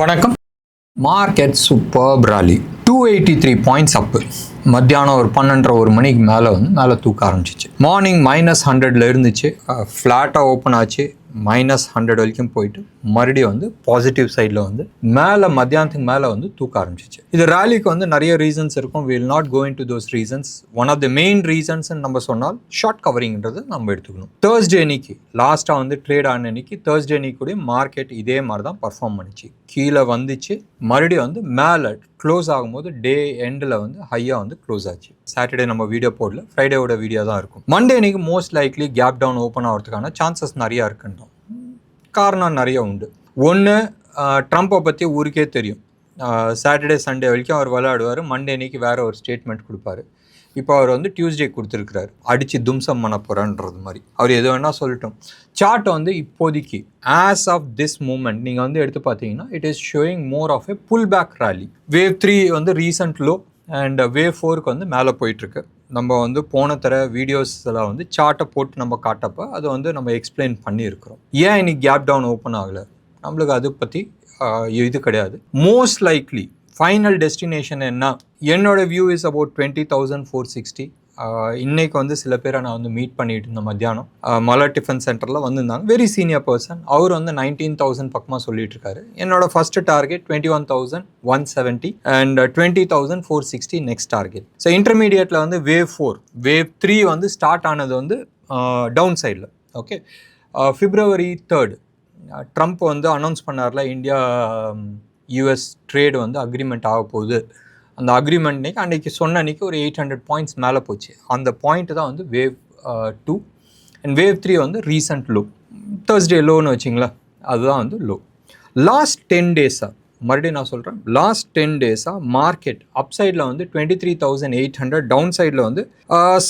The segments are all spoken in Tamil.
வணக்கம். மார்க்கெட் சூப்பர் ராலி 283 பாயிண்ட்ஸ் அப்பு. மத்தியானம் ஒரு 12:30 மணிக்கு மேலே தூக்க ஆரம்பிச்சிச்சு. மார்னிங் -100ல் இருந்துச்சு, ஃப்ளாட்டாக ஓப்பன் ஆச்சு, -100 வரைக்கும் போயிட்டு மறுபடியும் பாசிட்டிவ் சைடில் மத்தியானத்துக்கு மேலே தூக்க ஆரம்பிச்சிச்சு. இது ரேலிக்கு நிறைய ரீசன்ஸ் இருக்கும். we will not go into those reasons. one of the main reasons நம்ம சொன்னால் ஷார்ட் கவரிங்கிறது நம்ம எடுத்துக்கணும். தேர்ஸ்டே அன்னைக்கு லாஸ்ட்டாக ட்ரேட் ஆன அன்னைக்கு தேர்ஸ்டே அன்னைக்கு கூட மார்க்கெட் இதே மாதிரி தான் பர்ஃபார்ம் பண்ணிச்சு. கீழே வந்துச்சு, மறுபடியும் மேலே க்ளோஸ் ஆகும்போது டே எண்டில் ஹையாக க்ளோஸ் ஆச்சு. சாட்டர்டே நம்ம வீடியோ போடல, ஃப்ரைடேவோட வீடியோ தான் இருக்கும். மண்டே அன்னைக்கு most likely gap down open ஆகிறதுக்கான சான்சஸ் நிறையா இருக்குன்றோம். காரணம் நிறைய உண்டு. ஒன்று, ட்ரம்ப்பை பற்றி ஊருக்கே தெரியும். சாட்டர்டே சண்டே வரைக்கும் அவர் விளையாடுவார், மண்டே அன்னைக்கு வேறு ஒரு ஸ்டேட்மெண்ட் கொடுப்பாரு. இப்போ அவர் டியூஸ்டே கொடுத்துருக்கிறாரு, அடித்து தும்சம் பண்ண போகிறான்றது மாதிரி. அவர் எது வேணால் சொல்லட்டும். சார்ட் இப்போதைக்கு ஆஸ் ஆஃப் திஸ் மூமெண்ட் நீங்கள் எடுத்து பார்த்தீங்கன்னா it is showing more of a pullback rally. Wave 3 recent low and wave 4க்கு மேலே போயிட்டுருக்கு. நம்ம போன தர வீடியோஸில் சார்ட்டை போட்டு நம்ம காட்டப்போ அதை நம்ம எக்ஸ்பிளைன் பண்ணியிருக்கிறோம். ஏன் இன்னைக்கு கேப் டவுன் ஓப்பன் ஆகலை, நம்மளுக்கு அதை பற்றி இது கிடையாது. மோஸ்ட் லைக்லி ஃபைனல் டெஸ்டினேஷன் என்ன, என்னோட வியூ இஸ் அபவுட் 20,460. இன்னைக்கு சில பேரை நான் மீட் பண்ணிட்டு இருந்தேன். மத்தியானம் மலர் டிஃபன் சென்டரில் வந்திருந்தாங்க. Very senior person. அவர் 19,000 பக்கமாக சொல்லிட்டு இருக்காரு. என்னோட first target 21,170 and 20,460 next target. So இன்டர்மீடியட்டில் வேவ் 4 வேவ் 3 ஸ்டார்ட் ஆனது டவுன் சைடில். ஓகே, February 3 ட்ரம்ப் அனௌன்ஸ் பண்ணார்ல, இந்தியா யூஎஸ் ட்ரேடு அக்ரிமெண்ட் ஆக போகுது. அந்த அக்ரிமெண்ட் அன்றைக்கி சொன்ன அன்றைக்கி ஒரு 800 பாயிண்ட்ஸ் மேலே போச்சு. அந்த பாயிண்ட் தான் wave 2 and wave 3 recent low. Thursday லோன்னு வச்சிங்களா, அதுதான் லோ. லாஸ்ட் 10 டேஸாக மறுபடியும் நான் சொல்கிறேன், லாஸ்ட் 10 டேஸாக மார்க்கெட் அப் சைடில் 23,800, டவுன் சைடில்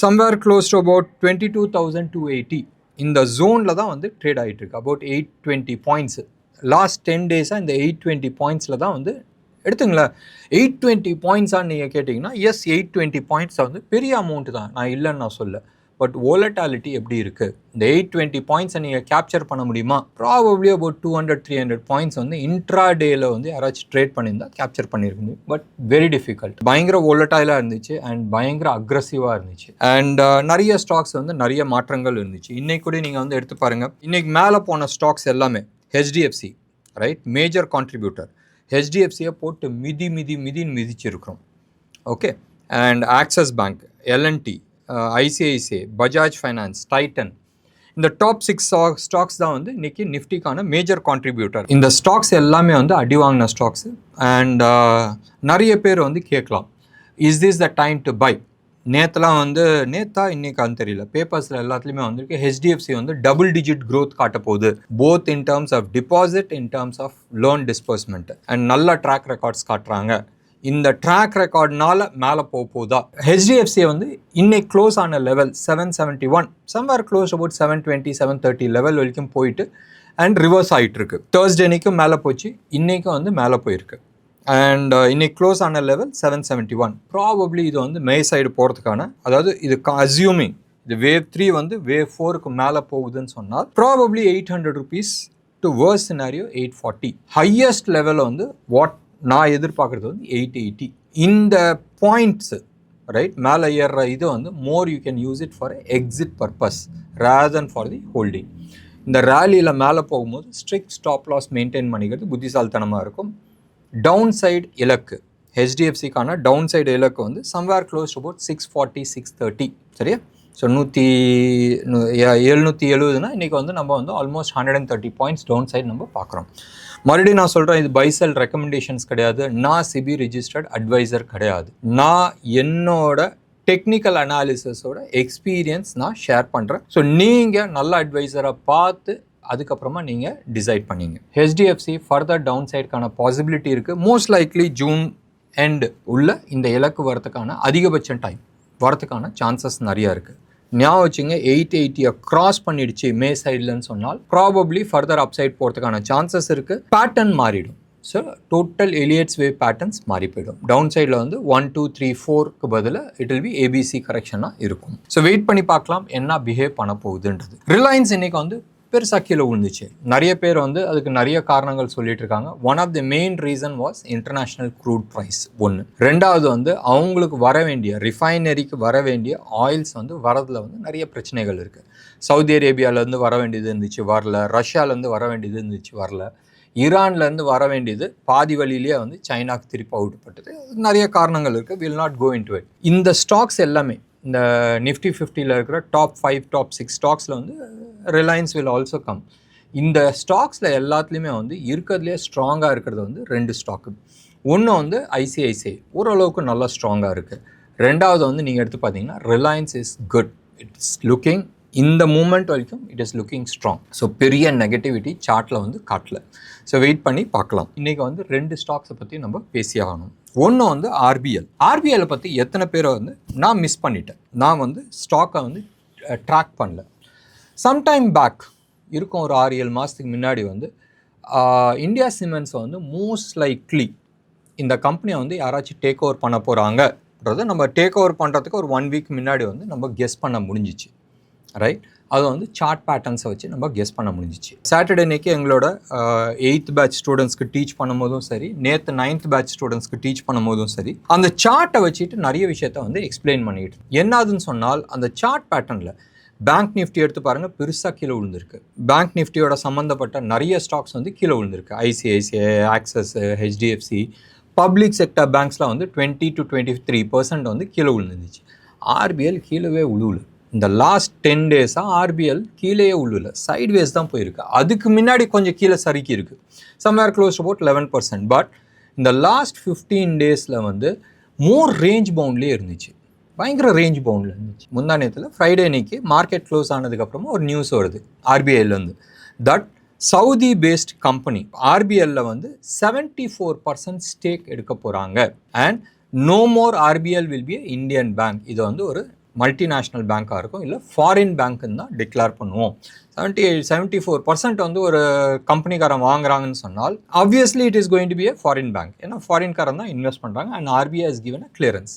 சம்வேர் க்ளோஸ் டு அபவுட் 22,280. இந்த ஜோனில் தான் ட்ரேட் ஆகிட்டு இருக்கு. அபவுட் 820 பாயிண்ட்ஸு லாஸ்ட் 10 டேஸாக இந்த 820 பாயிண்ட்ஸில் தான் எடுத்துங்களேன். 820 பாயிண்ட்ஸான்னு நீங்கள் கேட்டிங்கன்னா, எஸ் 820 பாயிண்ட்ஸ் பெரிய அமௌண்ட் தான், நான் இல்லைன்னு நான் சொல்ல. பட் வோலட்டாலிட்டி எப்படி இருக்குது, இந்த 820 பாயிண்ட்ஸை நீங்கள் கேப்சர் பண்ண முடியுமா? ப்ராபப்ளி அபவுட் 200-300 பாயிண்ட்ஸ் இன்ட்ரா டேயில் யாராச்சும் ட்ரேட் பண்ணியிருந்தால் கேப்சர் பண்ணியிருக்க முடியும். But very difficult. பயங்கர வோலட்டாயிலாக இருந்துச்சு அண்ட் பயங்கர அக்ரஸிவாக இருந்துச்சு. அண்ட் நிறைய ஸ்டாக்ஸ் நிறைய மாற்றங்கள் இருந்துச்சு. இன்றைக்கு கூட நீங்கள் எடுத்து பாருங்கள், இன்றைக்கி மேலே போன ஸ்டாக்ஸ் எல்லாமே ஹெச்டிஎஃப்சி, ரைட், மேஜர் கான்ட்ரிபியூட்டர். ஹெச்டிஎஃப்சியை போட்டு மிதிச்சிருக்கிறோம். Okay, and Axis Bank, LNT, ICICI, Bajaj finance, Titan, இந்த டாப் 6 ஸ்டாக்ஸ் தான் இன்றைக்கி நிஃப்டிக்கான மேஜர் கான்ட்ரிபியூட்டர். இந்த ஸ்டாக்ஸ் எல்லாமே அடி வாங்கின ஸ்டாக்ஸு. அண்ட் நிறைய பேர் கேட்கலாம், is this the time to buy? நேற்றுலாம் நேற்றா இன்னைக்கான்னு தெரியல, பேப்பர்ஸில் எல்லாத்துலேயுமே வந்திருக்கு ஹெச்டிஎஃப்சி டபுள் டிஜிட் க்ரோத் காட்ட போகுது, both in terms of deposit, in terms of loan disbursement. And நல்ல ட்ராக் ரெக்கார்ட்ஸ் காட்டுறாங்க. இந்த ட்ராக் ரெக்கார்ட்னால மேலே போகுதா? ஹெச்டிஎஃப்சியை இன்னைக்கு க்ளோஸ் ஆன level 771, somewhere close about 720, 730 level வரைக்கும் போயிட்டு அண்ட் ரிவர்ஸ் ஆகிட்டு இருக்கு. தேர்ஸ்டே அன்னைக்கும் மேலே போச்சு, இன்னைக்கும் மேலே போயிருக்கு. அண்ட் இன்னைக்கு க்ளோஸ் ஆன லெவல் 771. ப்ராபப்ளி இது மே சைடு போகிறதுக்கான, அதாவது இது அஸ்யூமிங் இது வேவ் 3 வேவ் 4க்கு மேலே போகுதுன்னு சொன்னால் probably 800 rupees to worst scenario 840. Highest லெவலில் வாட் நான் எதிர்பார்க்குறது 880. இந்த பாயிண்ட்ஸு ரைட் மேலே ஏறுற இது more you can use it for exit purpose rather than for the holding. இந்த ரேலியில் மேலே போகும்போது ஸ்ட்ரிக்ட் ஸ்டாப் லாஸ் மெயின்டைன் பண்ணிக்கிறது புத்திசாலித்தனமாக இருக்கும். டவுன் சைடு இலக்கு, ஹெச்டிஎஃப்சிக்கான டவுன் சைடு இலக்கு சம்வேர் க்ளோஸ் அபவுட் 640, 630. சரியா? ஸோ 770 இன்றைக்கி நம்ம ஆல்மோஸ்ட் 130 பாயிண்ட்ஸ் டவுன் சைடு நம்ம பார்க்குறோம். மறுபடியும் நான் சொல்கிறேன், இது பைசெல் ரெக்கமெண்டேஷன்ஸ் கிடையாது, நான் சிபி ரிஜிஸ்டர்ட் அட்வைசர் கிடையாது. நான் என்னோட டெக்னிக்கல் அனாலிசிஸோட எக்ஸ்பீரியன்ஸ் நான் ஷேர் பண்ணுறேன். ஸோ நீங்கள் நல்ல அட்வைசரை பார்த்து அதுக்கப்புறமா நீங்கள் டிசைட் பண்ணிங்க. ஹெச்டிஎஃப்சி ஃபர்தர் டவுன் சைடுக்கான பாசிபிலிட்டி இருக்குது. மோஸ்ட் லைக்லி ஜூன் எண்டு உள்ள இந்த இலக்கு வரத்துக்கான அதிகபட்சம் டைம் வரத்துக்கான சான்சஸ் நிறையா இருக்குது. ஞாபகம் வச்சுங்க, 880 கிராஸ் பண்ணிடுச்சு மே சைட்லன்னு சொன்னால் ப்ராபப்ளி ஃபர்தர் அப் சைட் போகிறதுக்கான சான்சஸ் இருக்குது. பேட்டர்ன் மாறிடும். So total Elliott's wave patterns மாறி போயிடும். டவுன் சைடில் 1, 2, 3, 4க்கு பதிலாக இட் வில் பி ஏபிசி கரெக்ஷனாக இருக்கும். ஸோ வெயிட் பண்ணி பார்க்கலாம் என்ன பிஹேவ் பண்ண போகுதுன்றது. ரிலையன்ஸ் இன்னைக்கு பெருசாக கீழே விழுந்துச்சு. நிறைய பேர் வந்து அதுக்கு நிறைய காரணங்கள் சொல்லிட்டு இருக்காங்க. One of the main reason was international crude price ஒன்று. ரெண்டாவது வந்து அவங்களுக்கு வர வேண்டிய ரிஃபைனரிக்கு வர வேண்டிய ஆயில்ஸ் வந்து வரதில் வந்து நிறைய பிரச்சனைகள் இருக்குது. சவுதி அரேபியாவிலேருந்து வர வேண்டியது இருந்துச்சு, வரல. ரஷ்யாவிலேருந்து வர வேண்டியது இருந்துச்சு, வரல. ஈரான்லேருந்து வர வேண்டியது பாதி வழியிலேயே வந்து சைனாக்கு திருப்பி அவுட்பட்டது. நிறைய காரணங்கள் இருக்குது. Will not go into it. இந்த ஸ்டாக்ஸ் எல்லாமே இந்த நிஃப்டி 50 இருக்கிற டாப் 5 டாப் 6 ஸ்டாக்ஸில் வந்து ரிலையன்ஸ் வில் ஆல்சோ கம். இந்த ஸ்டாக்ஸில் எல்லாத்துலேயுமே வந்து இருக்கிறதுலே ஸ்ட்ராங்காக இருக்கிறது வந்து 2 ஸ்டாக்கு. ஒன்று வந்து ஐசிஐசிஐ ஓரளவுக்கு நல்லா ஸ்ட்ராங்காக இருக்குது. ரெண்டாவது வந்து நீங்கள் எடுத்து பார்த்தீங்கன்னா Reliance is good. It's looking இந்த மூமெண்ட் வரைக்கும் it is looking strong. So பெரிய நெகட்டிவிட்டி சார்ட்டில் வந்து காட்டல. ஸோ வெயிட் பண்ணி பார்க்கலாம். இன்றைக்கி வந்து 2 ஸ்டாக்ஸை பற்றி நம்ம பேசி ஆகணும். ஒன்று வந்து ஆர்பிஎல்லை பற்றி எத்தனை பேரை வந்து நான் மிஸ் பண்ணிட்டேன். நான் வந்து ஸ்டாக்கை வந்து ட்ராக் பண்ணல. சம்டைம் பேக் இருக்கும், ஒரு 6-7 மாதத்துக்கு முன்னாடி வந்து இந்தியா சிமெண்ட்ஸை வந்து மோஸ்ட் லைக்லி இந்த கம்பெனியை வந்து யாராச்சும் டேக் ஓவர் பண்ண போகிறாங்கன்றதை நம்ம டேக் ஓவர் பண்ணுறதுக்கு ஒரு 1 வீக் முன்னாடி வந்து நம்ம கெஸ் பண்ண முடிஞ்சிச்சு. ரைட், அதை வந்து சார்ட் பேட்டர்ன்ஸை வச்சு நம்ம கெஸ் பண்ண முடிஞ்சிச்சு. சாட்டர்டே அன்னைக்கு எங்களோட 8th பேட்ச் ஸ்டூடெண்ட்ஸ்க்கு டீச் பண்ணும்போதும் சரி, நேற்று 9th பேட்ச் ஸ்டூடெண்ட்ஸ்க்கு டீச் பண்ணும்போதும் சரி, அந்த சார்ட்டை வச்சுட்டு நிறைய விஷயத்த வந்து எக்ஸ்பிளைன் பண்ணிட்டு என்னதுன்னு சொன்னால், அந்த சார்ட் பேட்டர்னில் பேங்க் நிஃப்டி எடுத்து பாருங்கள், பெருசாக கீழே விழுந்திருக்கு. பேங்க் நிஃப்டியோட சம்மந்தப்பட்ட நிறைய ஸ்டாக்ஸ் வந்து கீழே விழுந்திருக்கு. ICICI, Axis, HDFC, public sector பேங்க்ஸ்லாம் வந்து 20 to 23% வந்து கீழே விழுந்துருந்துச்சு. ஆர்பிஎல் கீழவே உழுவுல. இந்த லாஸ்ட் 10 டேஸாக ஆர்பிஎல் கீழே உள்ள சைட்வேஸ் தான் போயிருக்கு. அதுக்கு முன்னாடி கொஞ்சம் கீழே சறுக்கி இருக்குது, சம்வேர் க்ளோஸ் அபவுட் 11%. பட் இந்த லாஸ்ட் 15 டேஸில் வந்து மோர் ரேஞ்ச் பவுண்ட்லேயே இருந்துச்சு, பயங்கர ரேஞ்ச் பவுண்டில் இருந்துச்சு. முந்தானத்தில் ஃப்ரைடே அன்னைக்கு மார்க்கெட் க்ளோஸ் ஆனதுக்கப்புறமா ஒரு நியூஸ் வருது ஆர்பிஐலேருந்து, தட் சவுதி பேஸ்ட் கம்பெனி ஆர்பிஎல்ல வந்து 74% ஸ்டேக் எடுக்க போகிறாங்க. And no more RBL will be Indian bank. இது வந்து ஒரு மல்டிநேஷ்னல் பேங்காக இருக்கும், இல்லை ஃபாரின் பேங்க்குன்னு தான் டிக்ளேர் பண்ணுவோம். 74% வந்து ஒரு கம்பெனிக்காரன் வாங்குறாங்கன்னு சொன்னால் obviously it is going to be a foreign bank. ஏன்னா ஃபாரின்காரன் தான் இன்வெஸ்ட் பண்ணுறாங்க and RBI has given a clearance.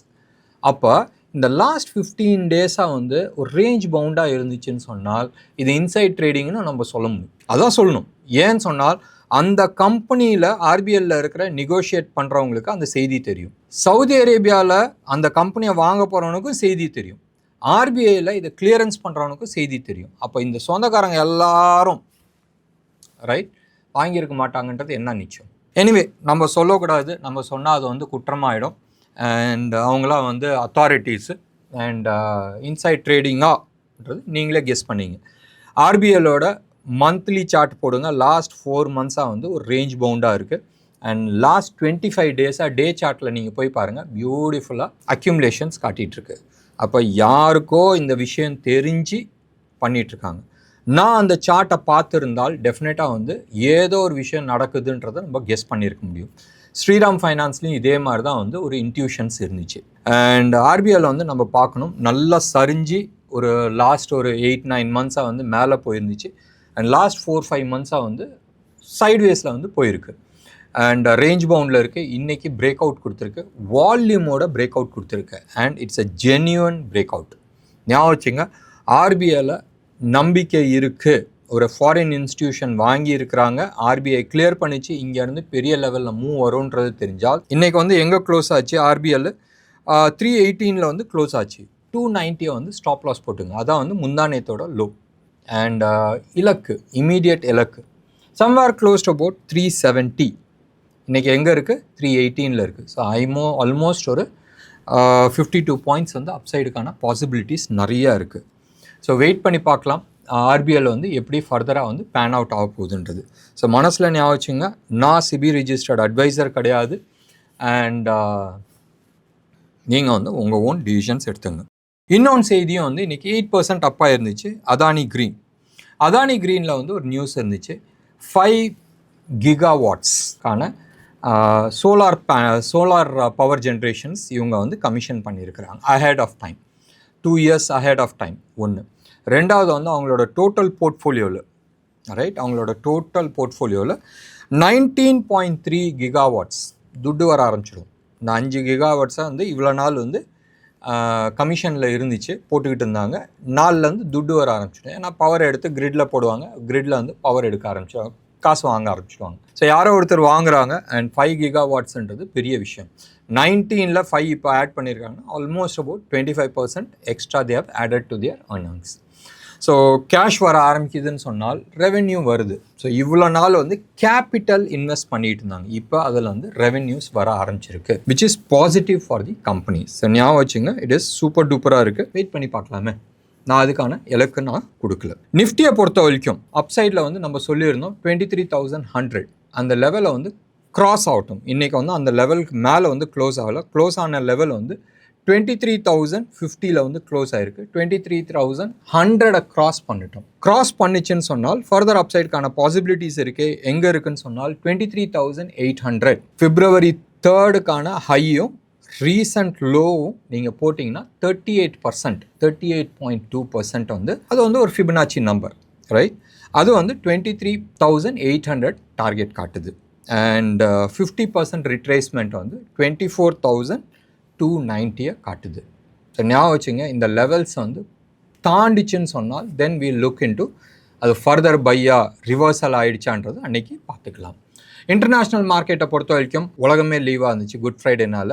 அப்போ இந்த லாஸ்ட் 15 டேஸாக வந்து ஒரு ரேஞ்ச் பவுண்டாக இருந்துச்சுன்னு சொன்னால் இது இன்சைட் ட்ரேடிங்னு நம்ம சொல்ல முடியும். அதான் சொல்லணும். ஏன்னு சொன்னால் அந்த கம்பெனியில் ஆர்பிஎல்ல இருக்கிற நெகோஷியேட் பண்ணுறவங்களுக்கு அந்த செய்தி தெரியும். சவுதி அரேபியாவில் அந்த கம்பெனியை வாங்க போகிறவனுக்கும் செய்தி தெரியும். ஆர்பிஐயில் இதை கிளியரன்ஸ் பண்ணுறவனுக்கும் செய்தி தெரியும். அப்போ இந்த சொந்தக்காரங்க எல்லாரும் ரைட் வாங்கியிருக்க மாட்டாங்கன்றது என்ன நிச்சயம்? எனிவே நம்ம சொல்லக்கூடாது, நம்ம சொன்னால் அது வந்து குற்றமாயிடும். அண்ட் அவங்களாம் வந்து அத்தாரிட்டிஸு அண்ட் இன்சைட் ட்ரேடிங்கான்றது நீங்களே கெஸ் பண்ணிங்க. ஆர்பிஎல்லோட மந்த்லி சார்ட் போடுங்க. லாஸ்ட் 4 மந்த்ஸாக வந்து ஒரு ரேஞ்ச் பவுண்டாக இருக்குது. அண்ட் லாஸ்ட் 25 டேஸாக டே சார்ட்டில் நீங்கள் போய் பாருங்கள், பியூட்டிஃபுல்லாக அக்யூமுலேஷன்ஸ் காட்டிகிட்ருக்கு. அப்போ யாருக்கோ இந்த விஷயம் தெரிஞ்சு பண்ணிகிட்ருக்காங்க. நான் அந்த சார்ட்டை பார்த்துருந்தால் டெஃபினட்டாக வந்து ஏதோ ஒரு விஷயம் நடக்குதுன்றதை நம்ம கெஸ் பண்ணியிருக்க முடியும். ஸ்ரீராம் ஃபைனான்ஸ்லையும் இதே மாதிரி தான் வந்து ஒரு இன்ட்யூஷன்ஸ் இருந்துச்சு. அண்ட் ஆர்பிஐயில் வந்து நம்ம பார்க்கணும், நல்லா சரிஞ்சு ஒரு லாஸ்ட் ஒரு 8-9 மந்த்ஸாக வந்து மேலே போயிருந்துச்சு. அண்ட் லாஸ்ட் 4-5 மந்த்ஸாக வந்து சைட்வேஸில் வந்து போயிருக்கு. அண்ட் ரேஞ்ச் பவுண்டில் இருக்குது. இன்றைக்கி பிரேக் அவுட் கொடுத்துருக்கு, வால்யூமோட பிரேக் அவுட் கொடுத்துருக்கு. And it's a genuine break out. ஞாபகம் வச்சுங்க, ஆர்பிஐயில் நம்பிக்கை இருக்குது. ஒரு ஃபாரின் இன்ஸ்டிடியூஷன் வாங்கி இருக்கிறாங்க, ஆர்பிஐ கிளியர் பண்ணிச்சு, இங்கேருந்து பெரிய லெவலில் மூவ் வரும்ன்றது தெரிஞ்சால். இன்றைக்கி வந்து எங்கே க்ளோஸ் ஆச்சு? ஆர்பிஐயில் 318 வந்து க்ளோஸ் ஆச்சு. 290 வந்து ஸ்டாப் லாஸ் போட்டுங்க. அதான் வந்து முந்தானேத்தோட லோ. அண்ட் இலக்கு, இமீடியட் இலக்கு சம்வேர் க்ளோஸ்ட் அபவுட் 370. இன்றைக்கி எங்கே இருக்குது? 318 இருக்குது. ஸோ ஆல்மோஸ்ட் ஒரு 52 பாயிண்ட்ஸ் வந்து அப்சைடுக்கான பாசிபிலிட்டிஸ் நிறையா இருக்குது. ஸோ வெயிட் பண்ணி பார்க்கலாம் ஆர்பிஐயில் வந்து எப்படி ஃபர்தராக வந்து பேன் அவுட் ஆக போகுதுன்றது. ஸோ மனசில் ஞாபகம் வச்சுங்க, நான் சிபி ரிஜிஸ்டர்ட் அட்வைசர் கிடையாது. அண்ட் நீங்கள் வந்து உங்கள் ஓன் டிசிஷன்ஸ் எடுத்துங்க. இன்னொன்று செய்தியும் வந்து இன்றைக்கி 8% அப்பாக இருந்துச்சு. அதானி க்ரீனில் வந்து ஒரு நியூஸ் இருந்துச்சு. 5 GW சோலார் பவர் ஜென்ரேஷன்ஸ் இவங்க வந்து கமிஷன் பண்ணியிருக்கிறாங்க ahead of time, 2 years ahead of time. ஒன்று. ரெண்டாவது வந்து அவங்களோட டோட்டல் போர்ட்ஃபோலியோவில் அவங்களோட டோட்டல் போர்ட்ஃபோலியோவில் 19.3 GW துட்டு வர ஆரம்பிச்சிடும். இந்த 5 GW வந்து இவ்வளோ நாள் வந்து கமிஷனில் இருந்துச்சு, போட்டுக்கிட்டு இருந்தாங்க. நாலுலேருந்து துட்டு வர ஆரம்பிச்சிடும். ஏன்னா பவர் எடுத்து கிரிட்டில் போடுவாங்க, கிரிட்டில் வந்து பவர் எடுக்க ஆரம்பிச்சிடுவாங்க, காசு வாங்க ஆரம்பிச்சிடுவாங்க. ஸோ யாரோ ஒருத்தர் வாங்குறாங்க. அண்ட் 5 GW பெரிய விஷயம். 19ல் 5 இப்போ ஆட் பண்ணியிருக்காங்க. Almost about 25% extra they have added to their earnings. So cash வர ஆரம்பிக்குதுன்னு சொன்னால் ரெவென்யூ வருது. ஸோ இவ்வளோ நாள் வந்து கேபிட்டல் இன்வெஸ்ட் பண்ணிட்டு இருந்தாங்க, இப்போ அதில் வந்து ரெவென்யூஸ் வர ஆரம்பிச்சிருக்கு, which is positive for the companies. So ஞாபகம் வச்சுங்க, இட் இஸ் சூப்பர் டூப்பராக இருக்குது. வெயிட் பண்ணி பார்க்கலாமே. நான் அதுக்கான இலக்கு நான் கொடுக்கல. நிஃப்டியை பொறுத்த வரைக்கும் அப்சைடில் வந்து நம்ம சொல்லியிருந்தோம் 23,100 அந்த லெவலை வந்து கிராஸ் ஆகட்டும். இன்றைக்கி வந்து அந்த லெவலுக்கு மேலே வந்து க்ளோஸ் ஆகலை. க்ளோஸ் ஆன லெவல் வந்து 23,050 வந்து க்ளோஸ் ஆயிருக்கு. 23,100 கிராஸ் பண்ணிட்டோம். கிராஸ் பண்ணிச்சுன்னு சொன்னால் ஃபர்தர் அப்சைடுக்கான பாசிபிலிட்டிஸ் இருக்கு. எங்கே இருக்குன்னு சொன்னால் 23,800 February 3க்கான ஹையும் ரீசன்ட் லோவும் நீங்கள் போட்டிங்கன்னா 38%, 38.2% வந்து அது வந்து ஒரு ஃபிபனாச்சி நம்பர், ரைட்? அது வந்து 23,800 டார்கெட் காட்டுது. அண்ட் 50% ரிட்ரேஸ்மெண்ட் வந்து 24,290 காட்டுது. ஸோ ஞாபகம் வச்சுங்க, இந்த லெவல்ஸ் வந்து தாண்டிச்சுன்னு சொன்னால் தென் வி லுக் இன்டு அது ஃபர்தர் பையா ரிவர்சல் ஆகிடுச்சான்றது அன்றைக்கி பார்த்துக்கலாம். இன்டர்நேஷ்னல் மார்க்கெட்டை பொறுத்த வரைக்கும் உலகமே லீவாக இருந்துச்சு குட் ஃப்ரைடேனால.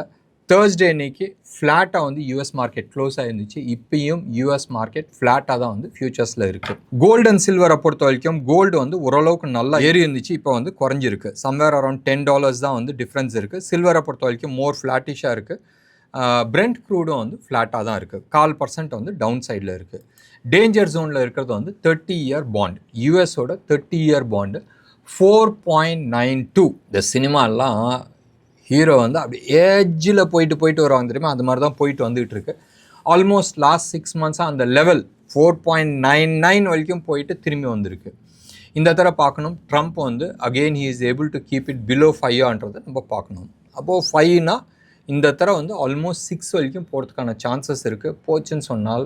தேர்ஸ்டே அன்னைக்கு ஃப்ளாட்டாக வந்து யூஎஸ் மார்க்கெட் க்ளோஸ் ஆகிருந்துச்சு. இப்பயும் யூஎஸ் மார்க்கெட் ஃப்ளாட்டாக தான் வந்து ஃபியூச்சர்ஸில் இருக்குது. கோல்டு அண்ட் சில்வரை பொறுத்த வரைக்கும் கோல்டு வந்து ஓரளவுக்கு நல்லா ஏறி இருந்துச்சு, இப்போ வந்து குறைஞ்சிருக்கு. சம்வேர் அரௌண்ட் $10 தான் வந்து டிஃப்ரென்ஸ் இருக்குது. சில்வரை பொறுத்த வரைக்கும் மோர் ஃப்ளாட்டிஷாக இருக்குது. பிரெண்ட் க்ரூடும் வந்து ஃப்ளாட்டாக தான் இருக்குது. 0.25% வந்து டவுன் சைடில் இருக்குது. டேஞ்சர் ஜோனில் இருக்கிறது வந்து 30-year பாண்ட், யூஎஸோட 30-year பாண்டு 4.92. இந்த சினிமாலாம் ஹீரோ வந்து அப்படி ஏஜில் போயிட்டு வருவாங்க தெரியுமா, அது மாதிரி தான் போயிட்டு வந்துகிட்டு இருக்கு. ஆல்மோஸ்ட் லாஸ்ட் 6 monthஸாக அந்த லெவல் 4.99 வரைக்கும் போயிட்டு திரும்பி வந்திருக்கு. இந்த தடவை பார்க்கணும், ட்ரம்ப் வந்து again he is able to keep it below 5 நம்ம பார்க்கணும். அப்போது 5னா இந்த தடவை வந்து ஆல்மோஸ்ட் 6 வரைக்கும் போகிறதுக்கான சான்சஸ் இருக்குது. போச்சுன்னு சொன்னால்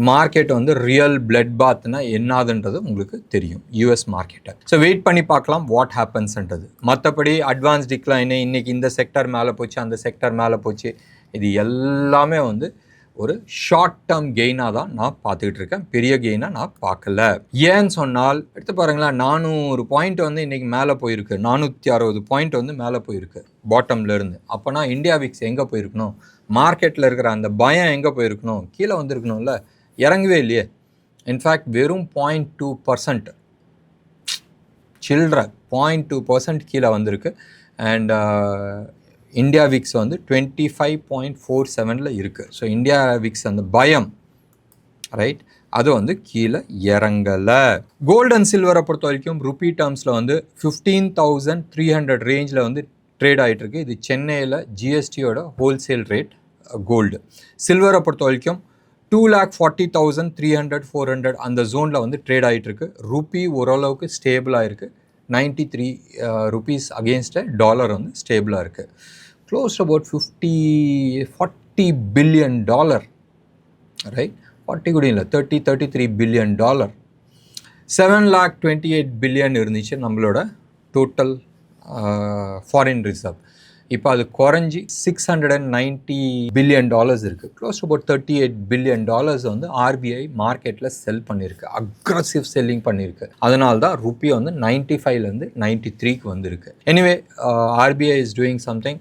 மார்க்கெட் வந்து ரியல் பிளட் பாத்னா என்னதுன்றது உங்களுக்கு தெரியும் யூஎஸ் மார்க்கெட்டை. ஸோ வெயிட் பண்ணி பார்க்கலாம் வாட் ஹேப்பன்ஸ்ன்றது. மற்றபடி அட்வான்ஸ் டிக்ளைனு இன்றைக்கி இந்த செக்டர் மேலே போச்சு, அந்த செக்டர் மேலே போச்சு, இது எல்லாமே வந்து ஒரு ஷார்ட் டேர்ம் கெயினாக தான் நான் பார்த்துக்கிட்டு இருக்கேன். பெரிய கெயினாக நான் பார்க்கல. ஏன்னு சொன்னால் எடுத்து பாருங்களேன், 400 பாயிண்ட் வந்து இன்றைக்கி மேலே போயிருக்கு, 460 பாயிண்ட் வந்து மேலே போயிருக்கு பாட்டம்லேருந்து. அப்போனா இந்தியா விக்ஸ் எங்கே போயிருக்கணும், மார்க்கெட்டில் இருக்கிற அந்த பயம் எங்கே போயிருக்கணும், கீழே வந்திருக்கணும்ல, இறங்கவே இல்லையே. இன்ஃபேக்ட் வெறும் 0.2% சில்ட்ர 0.2% கீழே வந்திருக்கு. அண்ட் இந்தியா விக்ஸ் வந்து 25.47 இருக்குது. ஸோ இந்தியா விக்ஸ் அந்த பயம், ரைட், அது வந்து கீழே இறங்கலை. கோல்டு அண்ட் சில்வரை பொறுத்த வரைக்கும் ருப்பி டேர்ம்ஸில் வந்து 15,300 ரேஞ்சில் வந்து ட்ரேட் ஆகிட்டுருக்கு. இது சென்னையில் ஜிஎஸ்டியோட ஹோல்சேல் ரேட் கோல்டு. சில்வரை பொறுத்த வரைக்கும் 2,40,300-400 அந்த ஜோனில் வந்து ட்ரேட் ஆகிட்டுருக்கு. ருப்பி ஓரளவுக்கு ஸ்டேபிளாக இருக்குது. 93 rupees அகேன்ஸ்ட் டாலர் வந்து ஸ்டேபிளாக இருக்குது. Close about $40 billion, right? 40 கூட இல்லை, $33 billion. 728 billion இருந்துச்சு நம்மளோட டோட்டல் ஃபாரின் ரிசர்வ். இப்போ அது குறைஞ்சி $690 billion இருக்குது. க்ளோஸ் டு அபவுட் $38 billion வந்து ஆர்பிஐ மார்க்கெட்டில் செல் பண்ணியிருக்கு, அக்ரஸிவ் செல்லிங் பண்ணியிருக்கு. அதனால தான் ருப்பி வந்து 95லேருந்து 93க்கு வந்திருக்கு. Anyway RBI is doing something,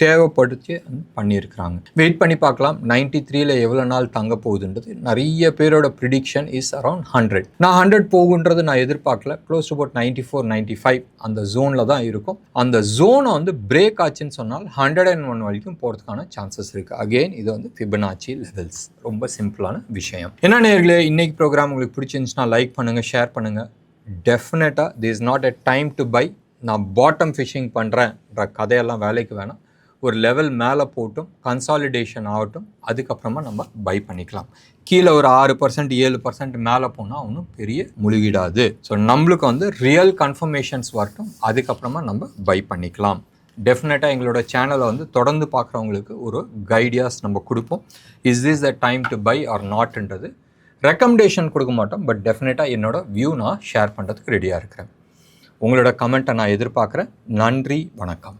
தேவைப்படுத்தி பண்ணியிருக்கிறாங்க. வெயிட் பண்ணி பார்க்கலாம் 93ல் எவ்வளோ நாள் தங்க போகுதுன்றது. நிறைய பேரோட ப்ரிடிக்ஷன் இஸ் அரௌண்ட் 100. நான் 100 போகுன்றது நான் எதிர்பார்க்கல. க்ளோஸ் டு அபவுட் 94, 95 அந்த ஜோனில் தான் இருக்கும். அந்த ஜோனை வந்து பிரேக் ஆச்சுன்னு சொன்னால் 101 வரைக்கும் போகிறதுக்கான சான்சஸ் இருக்குது. அகெயின் இது வந்து ஃபிபனாச்சி லெவல்ஸ். ரொம்ப சிம்பிளான விஷயம். என்ன நேயர்களே, இன்னைக்கு ப்ரோக்ராம் உங்களுக்கு பிடிச்சிருந்துச்சுன்னா லைக் பண்ணுங்கள், ஷேர் பண்ணுங்கள். டெஃபினட்டாக this is not a time to buy. நான் பாட்டம் ஃபிஷிங் பண்ணுறேன்ற கதையெல்லாம் வேலைக்கு வேணாம். ஒரு லெவல் மேலே போட்டும் கன்சாலிடேஷன் ஆகட்டும், அதுக்கப்புறமா நம்ம பை பண்ணிக்கலாம். கீழே ஒரு 6%, 7% மேலே போனால் ஒன்றும் பெரிய முழுகிடாது. ஸோ நம்மளுக்கு வந்து ரியல் கன்ஃபர்மேஷன்ஸ் வரட்டும், அதுக்கப்புறமா நம்ம பை பண்ணிக்கலாம். டெஃபினட்டாக எங்களோட சேனலை வந்து தொடர்ந்து பார்க்குறவங்களுக்கு ஒரு கைடியாஸ் நம்ம கொடுப்போம். Is this the time to buy or நாட்ன்றது. ரெக்கமெண்டேஷன் கொடுக்க மாட்டோம், பட் டெஃபினட்டாக என்னோட வியூ நான் ஷேர் பண்ணுறதுக்கு ரெடியாக இருக்கிறேன். உங்களோட கமெண்ட்டை நான் எதிர்பார்க்குறேன். நன்றி, வணக்கம்.